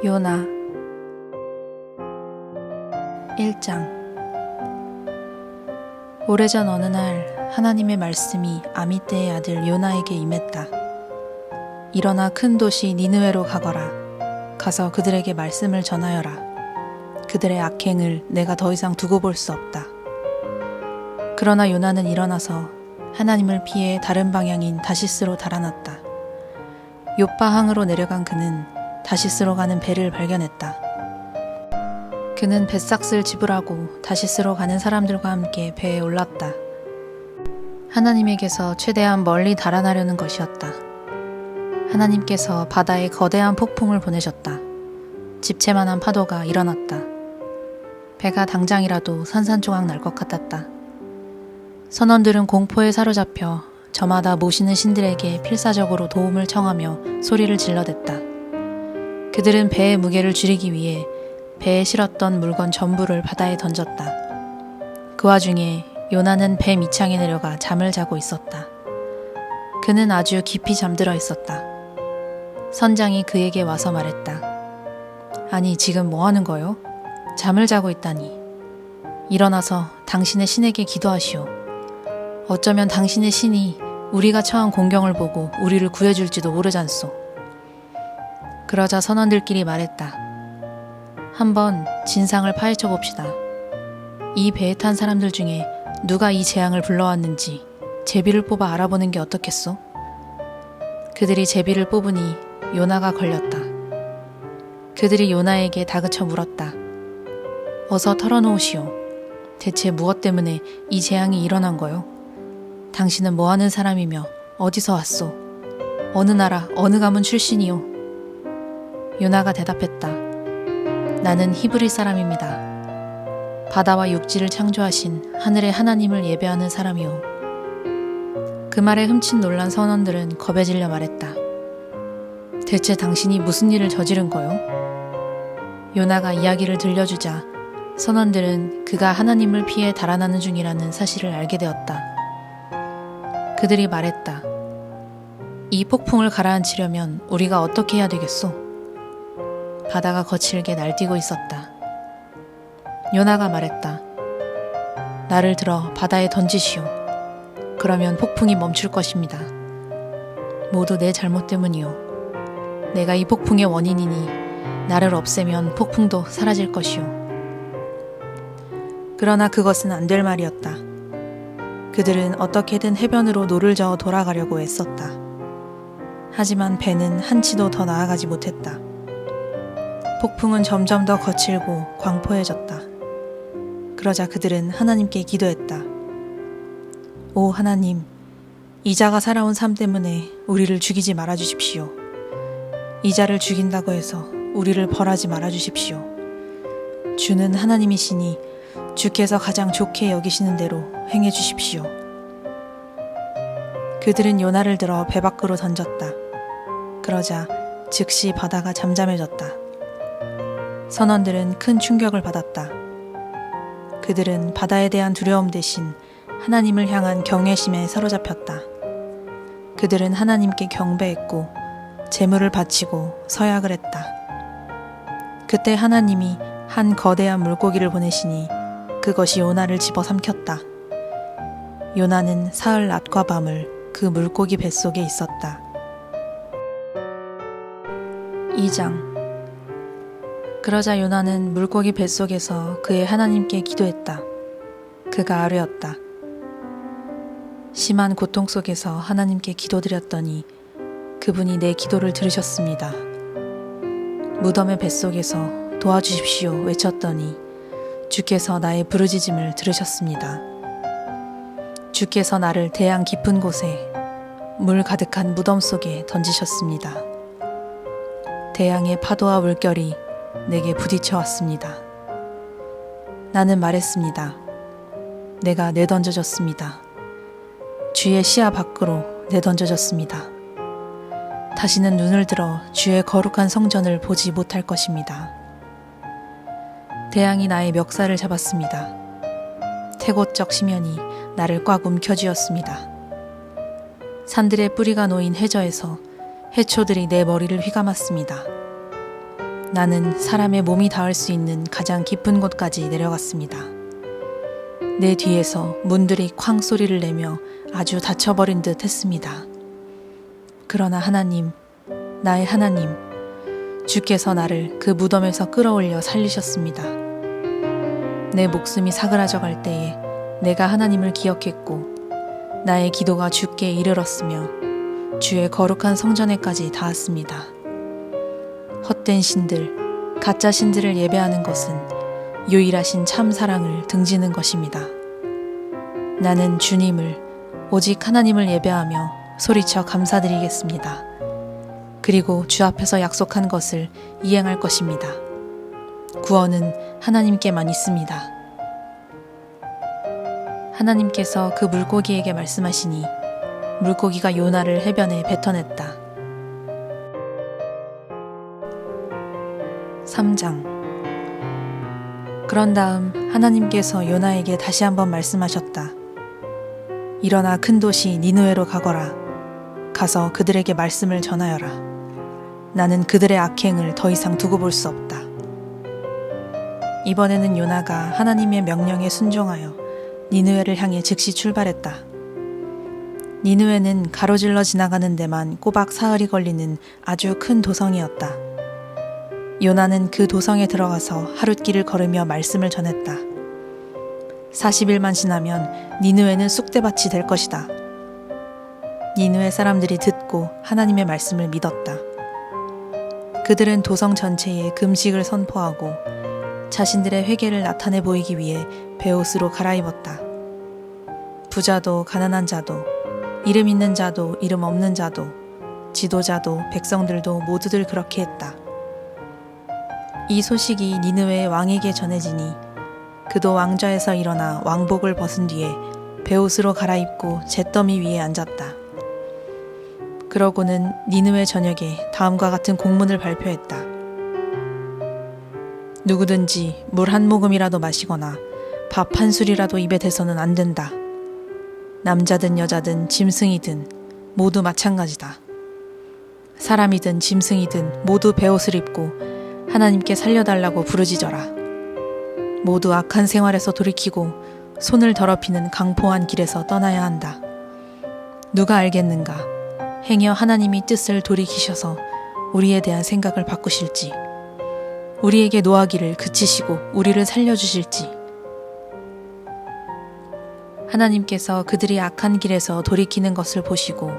요나 1장. 오래전 어느 날 하나님의 말씀이 아미떼의 아들 요나에게 임했다. 일어나 큰 도시 니느웨로 가거라. 가서 그들에게 말씀을 전하여라. 그들의 악행을 내가 더 이상 두고 볼 수 없다. 그러나 요나는 일어나서 하나님을 피해 다른 방향인 다시스로 달아났다. 욥바항으로 내려간 그는 다시스로 가는 배를 발견했다. 그는 뱃삭을 지불하고 다시스로 가는 사람들과 함께 배에 올랐다. 하나님에게서 최대한 멀리 달아나려는 것이었다. 하나님께서 바다에 거대한 폭풍을 보내셨다. 집채만한 파도가 일어났다. 배가 당장이라도 산산조각 날 것 같았다. 선원들은 공포에 사로잡혀 저마다 모시는 신들에게 필사적으로 도움을 청하며 소리를 질러댔다. 그들은 배의 무게를 줄이기 위해 배에 실었던 물건 전부를 바다에 던졌다. 그 와중에 요나는 배 밑창에 내려가 잠을 자고 있었다. 그는 아주 깊이 잠들어 있었다. 선장이 그에게 와서 말했다. 아니, 지금 뭐 하는 거요? 잠을 자고 있다니. 일어나서 당신의 신에게 기도하시오. 어쩌면 당신의 신이 우리가 처한 공경을 보고 우리를 구해줄지도 모르잖소. 그러자 선원들끼리 말했다. 한번 진상을 파헤쳐 봅시다. 이 배에 탄 사람들 중에 누가 이 재앙을 불러왔는지 제비를 뽑아 알아보는 게 어떻겠소? 그들이 제비를 뽑으니 요나가 걸렸다. 그들이 요나에게 다그쳐 물었다. 어서 털어놓으시오. 대체 무엇 때문에 이 재앙이 일어난 거요? 당신은 뭐 하는 사람이며 어디서 왔소? 어느 나라, 어느 가문 출신이요? 요나가 대답했다. 나는 히브리 사람입니다. 바다와 육지를 창조하신 하늘의 하나님을 예배하는 사람이요. 그 말에 흠칫 놀란 선원들은 겁에 질려 말했다. 대체 당신이 무슨 일을 저지른 거요? 요나가 이야기를 들려주자 선원들은 그가 하나님을 피해 달아나는 중이라는 사실을 알게 되었다. 그들이 말했다. 이 폭풍을 가라앉히려면 우리가 어떻게 해야 되겠소? 바다가 거칠게 날뛰고 있었다. 요나가 말했다. 나를 들어 바다에 던지시오. 그러면 폭풍이 멈출 것입니다. 모두 내 잘못 때문이오. 내가 이 폭풍의 원인이니 나를 없애면 폭풍도 사라질 것이오. 그러나 그것은 안 될 말이었다. 그들은 어떻게든 해변으로 노를 저어 돌아가려고 애썼다. 하지만 배는 한치도 더 나아가지 못했다. 폭풍은 점점 더 거칠고 광포해졌다. 그러자 그들은 하나님께 기도했다. 오 하나님, 이자가 살아온 삶 때문에 우리를 죽이지 말아주십시오. 이자를 죽인다고 해서 우리를 벌하지 말아주십시오. 주는 하나님이시니 주께서 가장 좋게 여기시는 대로 행해 주십시오. 그들은 요나를 들어 배 밖으로 던졌다. 그러자 즉시 바다가 잠잠해졌다. 선원들은 큰 충격을 받았다. 그들은 바다에 대한 두려움 대신 하나님을 향한 경외심에 사로잡혔다. 그들은 하나님께 경배했고 제물을 바치고 서약을 했다. 그때 하나님이 한 거대한 물고기를 보내시니 그것이 요나를 집어삼켰다. 요나는 사흘 낮과 밤을 그 물고기 뱃속에 있었다. 2장. 그러자 요나는 물고기 뱃속에서 그의 하나님께 기도했다. 그가 아뢰었다. 심한 고통 속에서 하나님께 기도드렸더니 그분이 내 기도를 들으셨습니다. 무덤의 뱃속에서 도와주십시오 외쳤더니 주께서 나의 부르짖음을 들으셨습니다. 주께서 나를 대양 깊은 곳에 물 가득한 무덤 속에 던지셨습니다. 대양의 파도와 물결이 내게 부딪혀 왔습니다. 나는 말했습니다. 내가 내던져졌습니다. 주의 시야 밖으로 내던져졌습니다. 다시는 눈을 들어 주의 거룩한 성전을 보지 못할 것입니다. 대양이 나의 멱살을 잡았습니다. 태고적 심연이 나를 꽉 움켜쥐었습니다. 산들의 뿌리가 놓인 해저에서 해초들이 내 머리를 휘감았습니다. 나는 사람의 몸이 닿을 수 있는 가장 깊은 곳까지 내려갔습니다. 내 뒤에서 문들이 쾅 소리를 내며 아주 닫혀버린 듯 했습니다. 그러나 하나님, 나의 하나님, 주께서 나를 그 무덤에서 끌어올려 살리셨습니다. 내 목숨이 사그라져 갈 때에 내가 하나님을 기억했고 나의 기도가 주께 이르렀으며 주의 거룩한 성전에까지 닿았습니다. 헛된 신들, 가짜 신들을 예배하는 것은 유일하신 참 사랑을 등지는 것입니다. 나는 주님을, 오직 하나님을 예배하며 소리쳐 감사드리겠습니다. 그리고 주 앞에서 약속한 것을 이행할 것입니다. 구원은 하나님께만 있습니다. 하나님께서 그 물고기에게 말씀하시니 물고기가 요나를 해변에 뱉어냈다. 3장. 그런 다음 하나님께서 요나에게 다시 한번 말씀하셨다. 일어나 큰 도시 니느웨로 가거라. 가서 그들에게 말씀을 전하여라. 나는 그들의 악행을 더 이상 두고 볼 수 없다. 이번에는 요나가 하나님의 명령에 순종하여 니느웨를 향해 즉시 출발했다. 니느웨는 가로질러 지나가는 데만 꼬박 사흘이 걸리는 아주 큰 도성이었다. 요나는 그 도성에 들어가서 하룻길을 걸으며 말씀을 전했다. 40일만 지나면 니느웨는 쑥대밭이 될 것이다. 니느웨 사람들이 듣고 하나님의 말씀을 믿었다. 그들은 도성 전체에 금식을 선포하고 자신들의 회개를 나타내 보이기 위해 베옷으로 갈아입었다. 부자도 가난한 자도, 이름 있는 자도 이름 없는 자도, 지도자도 백성들도 모두들 그렇게 했다. 이 소식이 니느웨의 왕에게 전해지니 그도 왕좌에서 일어나 왕복을 벗은 뒤에 베옷으로 갈아입고 잿더미 위에 앉았다. 그러고는 니느웨 전역에 다음과 같은 공문을 발표했다. 누구든지 물 한 모금이라도 마시거나 밥 한 술이라도 입에 대서는 안 된다. 남자든 여자든 짐승이든 모두 마찬가지다. 사람이든 짐승이든 모두 베옷을 입고 하나님께 살려달라고 부르짖어라. 모두 악한 생활에서 돌이키고 손을 더럽히는 강포한 길에서 떠나야 한다. 누가 알겠는가? 행여 하나님이 뜻을 돌이키셔서 우리에 대한 생각을 바꾸실지, 우리에게 노하기를 그치시고 우리를 살려주실지. 하나님께서 그들이 악한 길에서 돌이키는 것을 보시고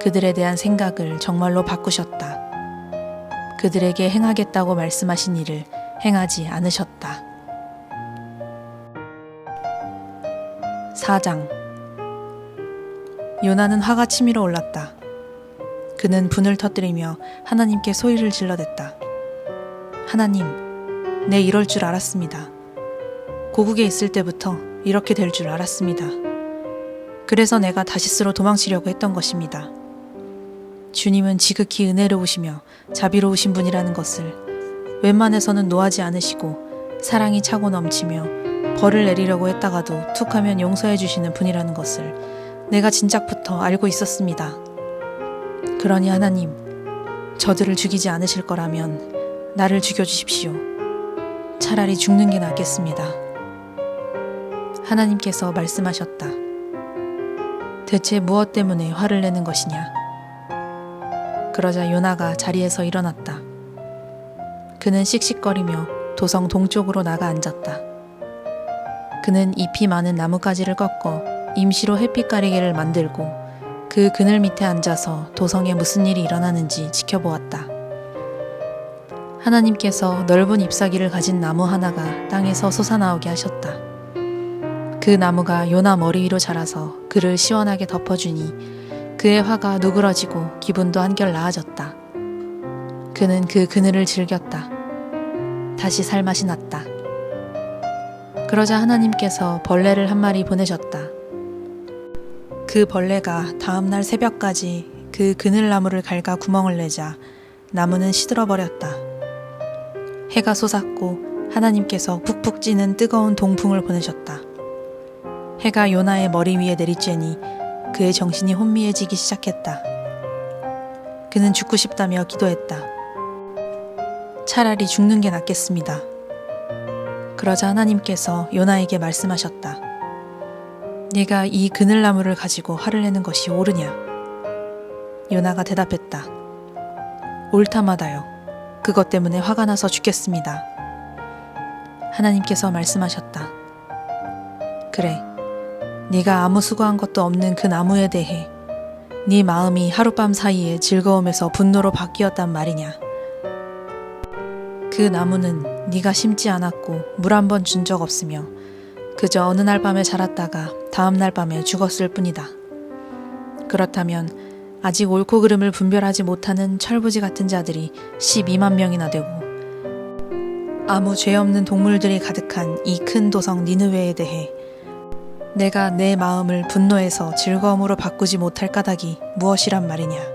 그들에 대한 생각을 정말로 바꾸셨다. 그들에게 행하겠다고 말씀하신 일을 행하지 않으셨다. 4장. 요나는 화가 치밀어 올랐다. 그는 분을 터뜨리며 하나님께 소리를 질러댔다. 하나님, 내 이럴 줄 알았습니다. 고국에 있을 때부터 이렇게 될 줄 알았습니다. 그래서 내가 다시스로 도망치려고 했던 것입니다. 주님은 지극히 은혜로우시며 자비로우신 분이라는 것을, 웬만해서는 노하지 않으시고 사랑이 차고 넘치며 벌을 내리려고 했다가도 툭하면 용서해 주시는 분이라는 것을 내가 진작부터 알고 있었습니다. 그러니 하나님, 저들을 죽이지 않으실 거라면 나를 죽여주십시오. 차라리 죽는 게 낫겠습니다. 하나님께서 말씀하셨다. 대체 무엇 때문에 화를 내는 것이냐? 그러자 요나가 자리에서 일어났다. 그는 씩씩거리며 도성 동쪽으로 나가 앉았다. 그는 잎이 많은 나뭇가지를 꺾어 임시로 햇빛 가리개를 만들고 그 그늘 밑에 앉아서 도성에 무슨 일이 일어나는지 지켜보았다. 하나님께서 넓은 잎사귀를 가진 나무 하나가 땅에서 솟아나오게 하셨다. 그 나무가 요나 머리 위로 자라서 그를 시원하게 덮어주니 그의 화가 누그러지고 기분도 한결 나아졌다. 그는 그 그늘을 즐겼다. 다시 살맛이 났다. 그러자 하나님께서 벌레를 한 마리 보내셨다. 그 벌레가 다음날 새벽까지 그 그늘나무를 갉아 구멍을 내자 나무는 시들어버렸다. 해가 솟았고 하나님께서 푹푹 찌는 뜨거운 동풍을 보내셨다. 해가 요나의 머리 위에 내리쬐니 그의 정신이 혼미해지기 시작했다. 그는 죽고 싶다며 기도했다. 차라리 죽는 게 낫겠습니다. 그러자 하나님께서 요나에게 말씀하셨다. 네가 이 그늘나무를 가지고 화를 내는 것이 옳으냐? 요나가 대답했다. 옳다마다요. 그것 때문에 화가 나서 죽겠습니다. 하나님께서 말씀하셨다. 그래, 네가 아무 수고한 것도 없는 그 나무에 대해 네 마음이 하룻밤 사이에 즐거움에서 분노로 바뀌었단 말이냐. 그 나무는 네가 심지 않았고 물 한 번 준 적 없으며 그저 어느 날 밤에 자랐다가 다음 날 밤에 죽었을 뿐이다. 그렇다면 아직 옳고 그름을 분별하지 못하는 철부지 같은 자들이 12만 명이나 되고 아무 죄 없는 동물들이 가득한 이 큰 도성 니느웨에 대해 내가 내 마음을 분노에서 즐거움으로 바꾸지 못할 까닭이 무엇이란 말이냐.